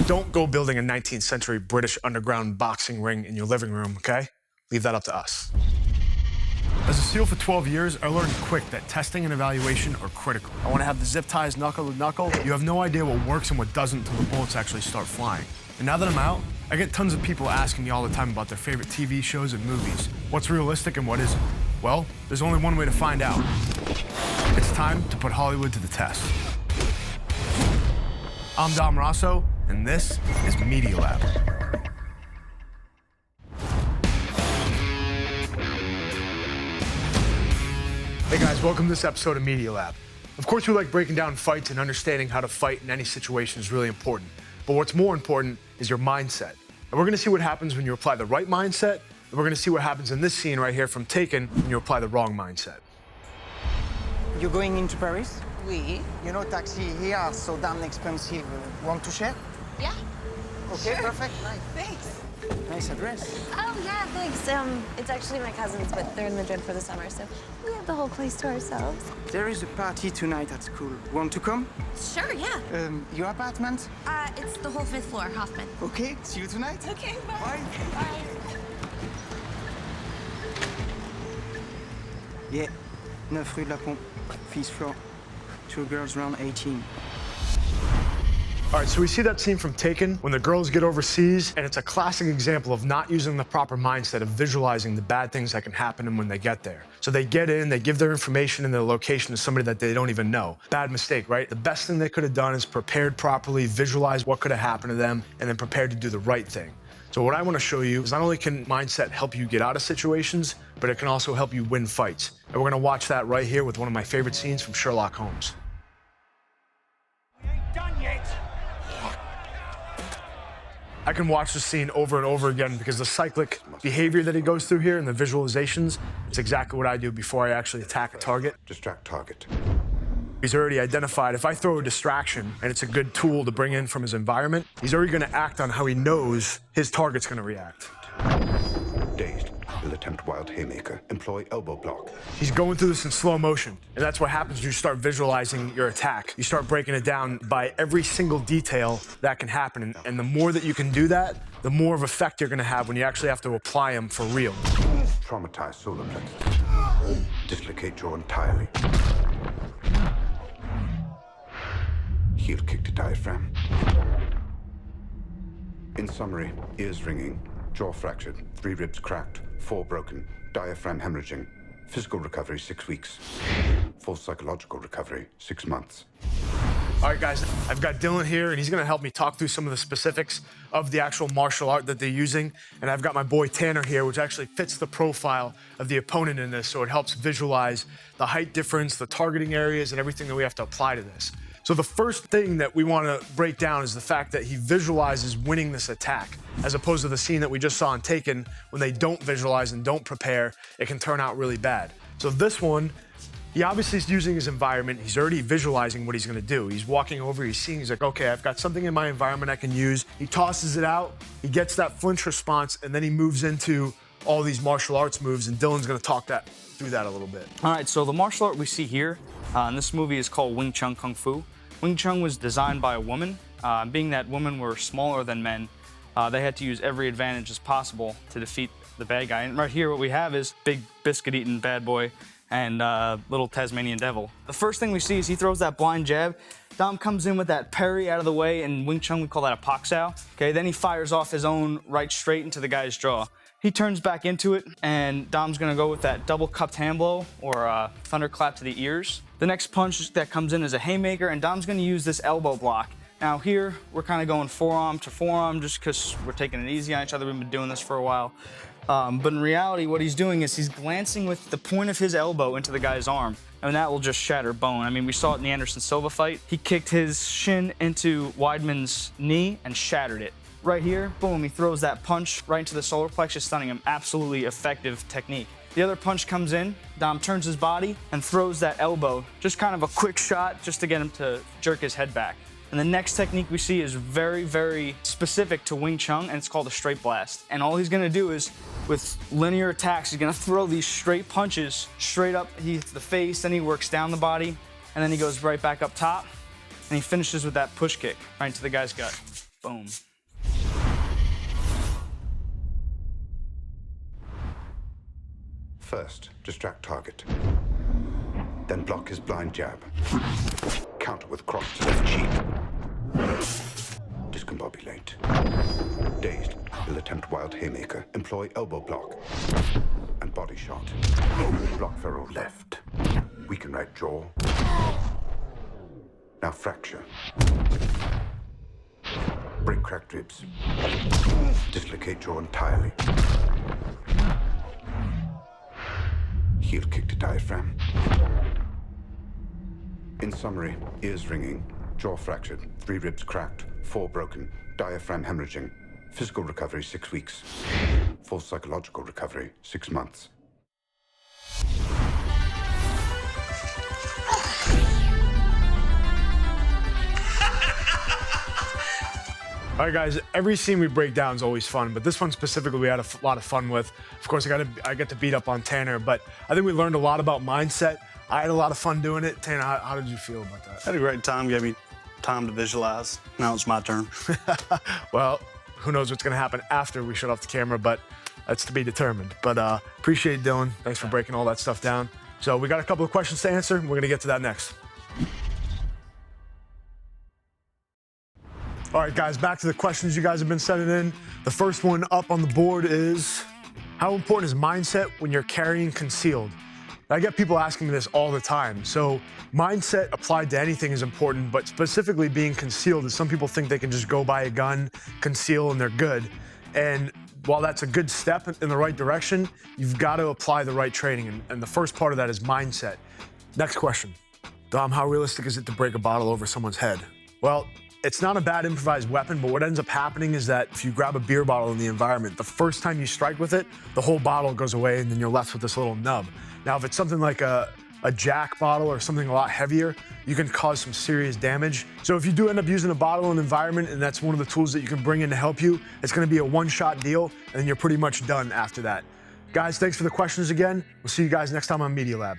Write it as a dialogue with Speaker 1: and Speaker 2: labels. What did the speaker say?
Speaker 1: Don't go building a 19th century British underground boxing ring in your living room, okay? Leave that up to us. As a SEAL for 12 years, I learned quick that testing and evaluation are critical. I want to have the zip ties knuckle to knuckle. You have no idea what works and what doesn't until the bullets actually start flying. And now that I'm out, I get tons of people asking me all the time about their favorite TV shows and movies. What's realistic and what isn't? Well, there's only one way to find out. It's time to put Hollywood to the test. I'm Dom Raso, and this is Media Lab. Hey guys, welcome to this episode of Media Lab. Of course, we like breaking down fights, and understanding how to fight in any situation is really important. But what's more important is your mindset. And we're gonna see what happens when you apply the right mindset, and we're gonna see what happens in this scene right here from Taken when you apply the wrong mindset.
Speaker 2: You're going into Paris?
Speaker 3: Oui.
Speaker 2: You know, taxi here are so damn expensive. Want to share?
Speaker 3: Yeah.
Speaker 2: Okay,
Speaker 3: Sure.
Speaker 2: perfect. Nice.
Speaker 3: Thanks.
Speaker 2: Nice address.
Speaker 4: Oh, yeah, thanks. It's actually my cousin's, but they're in Madrid for the summer, so we have the whole place to ourselves.
Speaker 2: There is a party tonight at school. Want to come?
Speaker 4: Sure, yeah.
Speaker 2: Your apartment?
Speaker 4: It's the whole 5th floor, Hoffman.
Speaker 2: Okay, see you tonight.
Speaker 4: Okay, bye.
Speaker 2: Bye.
Speaker 4: Bye.
Speaker 2: Yeah, 9 rue de la Pompe, 5th floor. 2 girls around 18.
Speaker 1: All right, so we see that scene from Taken when the girls get overseas, and it's a classic example of not using the proper mindset of visualizing the bad things that can happen to them when they get there. So they get in, they give their information and their location to somebody that they don't even know. Bad mistake, right? The best thing they could have done is prepared properly, visualize what could have happened to them, and then prepared to do the right thing. So what I want to show you is not only can mindset help you get out of situations, but it can also help you win fights. And we're going to watch that right here with one of my favorite scenes from Sherlock Holmes.
Speaker 5: We ain't done yet.
Speaker 1: I can watch the scene over and over again because the cyclic behavior that he goes through here and the visualizations, it's exactly what I do before I actually attack a target.
Speaker 6: Distract target.
Speaker 1: He's already identified if I throw a distraction and it's a good tool to bring in from his environment, he's already going to act on how he knows his target's going to react.
Speaker 6: Dazed. Will attempt wild haymaker. Employ elbow block.
Speaker 1: He's going through this in slow motion, and that's what happens when you start visualizing your attack. You start breaking it down by every single detail that can happen, and the more that you can do that, the more of effect you're going to have when you actually have to apply them for real.
Speaker 6: Traumatize solar plexus. Dislocate jaw entirely. Heel kick to diaphragm. In summary, ears ringing, jaw fractured, 3 ribs cracked, 4 broken, diaphragm hemorrhaging. Physical recovery, 6 weeks. Full psychological recovery, 6 months.
Speaker 1: All right, guys, I've got Dylan here, and he's going to help me talk through some of the specifics of the actual martial art that they're using. And I've got my boy Tanner here, which actually fits the profile of the opponent in this, so it helps visualize the height difference, the targeting areas, and everything that we have to apply to this. So the first thing that we want to break down is the fact that he visualizes winning this attack, as opposed to the scene that we just saw in Taken. When they don't visualize and don't prepare, it can turn out really bad. So this one, he obviously is using his environment. He's already visualizing what he's going to do. He's walking over, he's seeing, he's like, okay, I've got something in my environment I can use. He tosses it out, he gets that flinch response, and then he moves into all these martial arts moves, and Dylan's going to talk through that a little bit.
Speaker 7: All right, so the martial art we see here in this movie is called Wing Chun Kung Fu. Wing Chun was designed by a woman. Being that women were smaller than men, they had to use every advantage as possible to defeat the bad guy. And right here, what we have is big biscuit-eating bad boy and little Tasmanian devil. The first thing we see is he throws that blind jab. Dom comes in with that parry out of the way. In Wing Chun, we call that a pak sao. Okay, then he fires off his own right straight into the guy's jaw. He turns back into it, and Dom's gonna go with that double cupped hand blow, or thunderclap to the ears. The next punch that comes in is a haymaker, and Dom's gonna use this elbow block. Now here, we're kind of going forearm to forearm just because we're taking it easy on each other. We've been doing this for a while. But in reality, what he's doing is he's glancing with the point of his elbow into the guy's arm, and that will just shatter bone. I mean, we saw it in the Anderson Silva fight. He kicked his shin into Weidman's knee and shattered it. Right here, boom, he throws that punch right into the solar plexus, stunning him. Absolutely effective technique. The other punch comes in, Dom turns his body and throws that elbow, just kind of a quick shot just to get him to jerk his head back. And the next technique we see is very, very specific to Wing Chun, and it's called a straight blast. And all he's gonna do is, with linear attacks, he's gonna throw these straight punches straight up. He hits the face, then he works down the body, and then he goes right back up top, and he finishes with that push kick right into the guy's gut. Boom.
Speaker 6: First, distract target. Then block his blind jab. Counter with cross to left cheek. Discombobulate. Dazed, he'll attempt wild haymaker. Employ elbow block. And body shot. Block feral left. Weaken right jaw. Now fracture. Break cracked ribs. Dislocate jaw entirely. Heel kick to diaphragm. In summary, ears ringing, jaw fractured, 3 ribs cracked, 4 broken, diaphragm hemorrhaging. Physical recovery 6 weeks. Full psychological recovery 6 months.
Speaker 1: All right, guys, every scene we break down is always fun, but this one specifically we had a lot of fun with. Of course, I get to beat up on Tanner, but I think we learned a lot about mindset. I had a lot of fun doing it. Tanner, how did you feel about that?
Speaker 3: I had a great time, gave me time to visualize. Now it's my turn.
Speaker 1: Well, who knows what's gonna happen after we shut off the camera, but that's to be determined. But appreciate Dylan. Thanks for breaking all that stuff down. So we got a couple of questions to answer. We're gonna get to that next. All right, guys, back to the questions you guys have been sending in. The first one up on the board is, how important is mindset when you're carrying concealed? I get people asking me this all the time. So mindset applied to anything is important, but specifically being concealed is some people think they can just go buy a gun, conceal, and they're good. And while that's a good step in the right direction, you've got to apply the right training. And the first part of that is mindset. Next question. Dom, how realistic is it to break a bottle over someone's head? Well, it's not a bad improvised weapon, but what ends up happening is that if you grab a beer bottle in the environment, the first time you strike with it, the whole bottle goes away and then you're left with this little nub. Now, if it's something like a Jack bottle or something a lot heavier, you can cause some serious damage. So if you do end up using a bottle in an environment and that's one of the tools that you can bring in to help you, it's gonna be a one-shot deal and then you're pretty much done after that. Guys, thanks for the questions again. We'll see you guys next time on Media Lab.